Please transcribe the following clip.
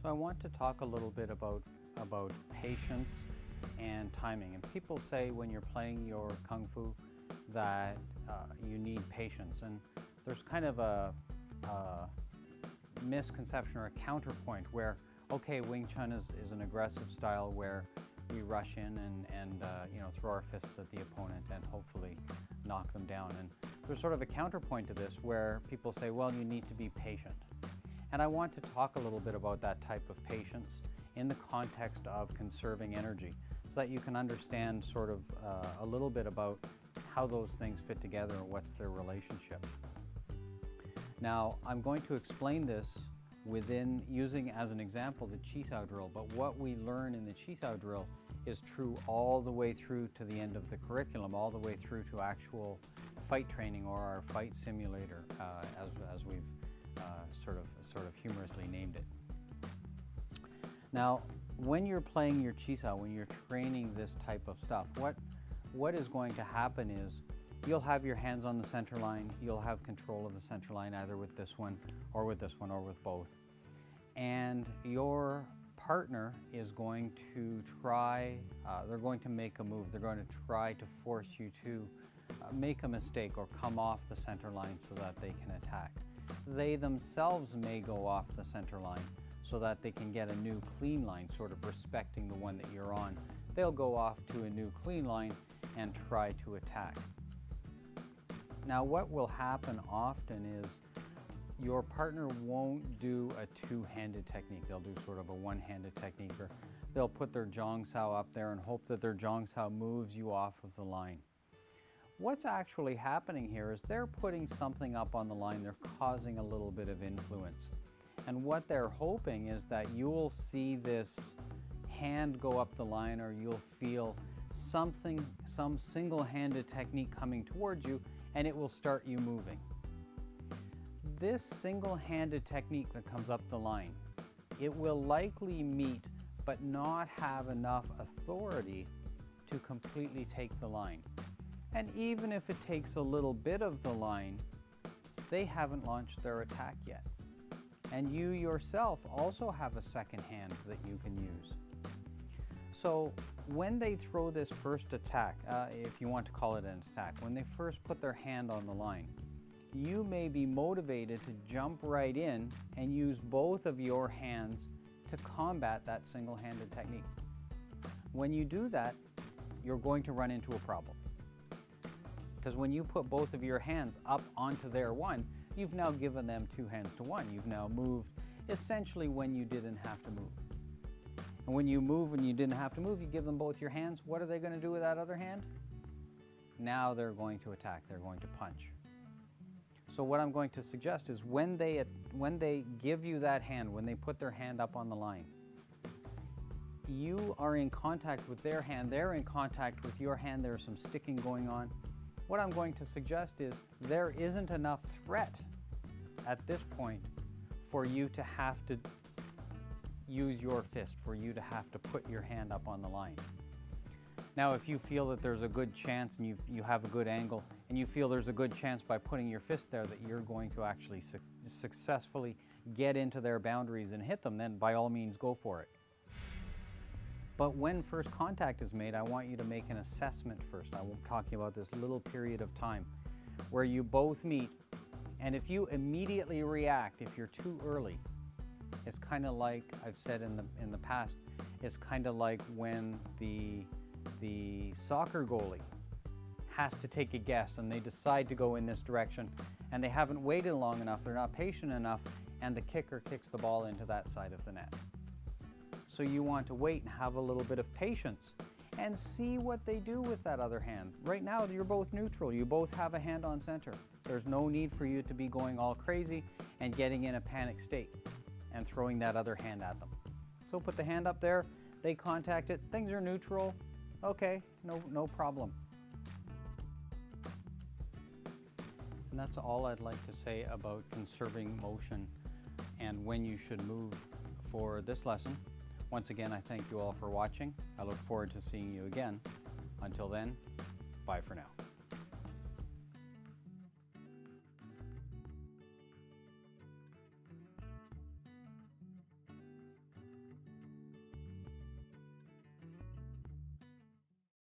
So I want to talk a little bit about patience and timing. And people say when you're playing your Kung Fu that you need patience. And there's kind of a misconception or a counterpoint where, okay, Wing Chun is an aggressive style where we rush in and throw our fists at the opponent and hopefully knock them down. And there's sort of a counterpoint to this where people say, well, you need to be patient. And I want to talk a little bit about that type of patience in the context of conserving energy so that you can understand sort of a little bit about how those things fit together and what's their relationship. Now, I'm going to explain this within using as an example the Chi Sao drill, but what we learn in the Chi Sao drill is true all the way through to the end of the curriculum, all the way through to actual fight training or our fight simulator, as we've sort of humorously named it. Now, when you're playing your Chi Sao, when you're training this type of stuff, what is going to happen is you'll have your hands on the center line, you'll have control of the center line either with this one or with this one or with both. And your partner is going to try, they're going to make a move, they're going to try to force you to make a mistake or come off the center line so that they can attack. They themselves may go off the center line so that they can get a new clean line, sort of respecting the one that you're on. They'll go off to a new clean line and try to attack. Now, what will happen often is your partner won't do a two-handed technique. They'll do sort of a one-handed technique, or they'll put their Zhong Sao up there and hope that their Zhong Sao moves you off of the line. What's actually happening here is they're putting something up on the line, they're causing a little bit of influence. And what they're hoping is that you'll see this hand go up the line, or you'll feel some single-handed technique coming towards you, and it will start you moving. This single-handed technique that comes up the line, it will likely meet but not have enough authority to completely take the line. And even if it takes a little bit of the line, they haven't launched their attack yet. And you yourself also have a second hand that you can use. So when they throw this first attack, if you want to call it an attack, when they first put their hand on the line, you may be motivated to jump right in and use both of your hands to combat that single-handed technique. When you do that, you're going to run into a problem. Because when you put both of your hands up onto their one, you've now given them two hands to one. You've now moved essentially when you didn't have to move. And when you move and you didn't have to move, you give them both your hands. What are they going to do with that other hand? Now they're going to attack. They're going to punch. So what I'm going to suggest is when they give you that hand, when they put their hand up on the line, you are in contact with their hand, they're in contact with your hand, there's some sticking going on. What I'm going to suggest is there isn't enough threat at this point for you to have to use your fist, for you to have to put your hand up on the line. Now, if you feel that there's a good chance and you have a good angle and you feel there's a good chance by putting your fist there that you're going to actually successfully get into their boundaries and hit them, then by all means go for it. But when first contact is made, I want you to make an assessment first. I'm talking about this little period of time where you both meet, and if you immediately react, if you're too early, it's kind of like I've said in the past, it's kind of like when the soccer goalie has to take a guess and they decide to go in this direction and they haven't waited long enough, they're not patient enough, and the kicker kicks the ball into that side of the net. So you want to wait and have a little bit of patience and see what they do with that other hand. Right now, you're both neutral. You both have a hand on center. There's no need for you to be going all crazy and getting in a panic state and throwing that other hand at them. So put the hand up there, they contact it, things are neutral. Okay, no problem. And that's all I'd like to say about conserving motion and when you should move for this lesson. Once again, I thank you all for watching. I look forward to seeing you again. Until then, bye for now.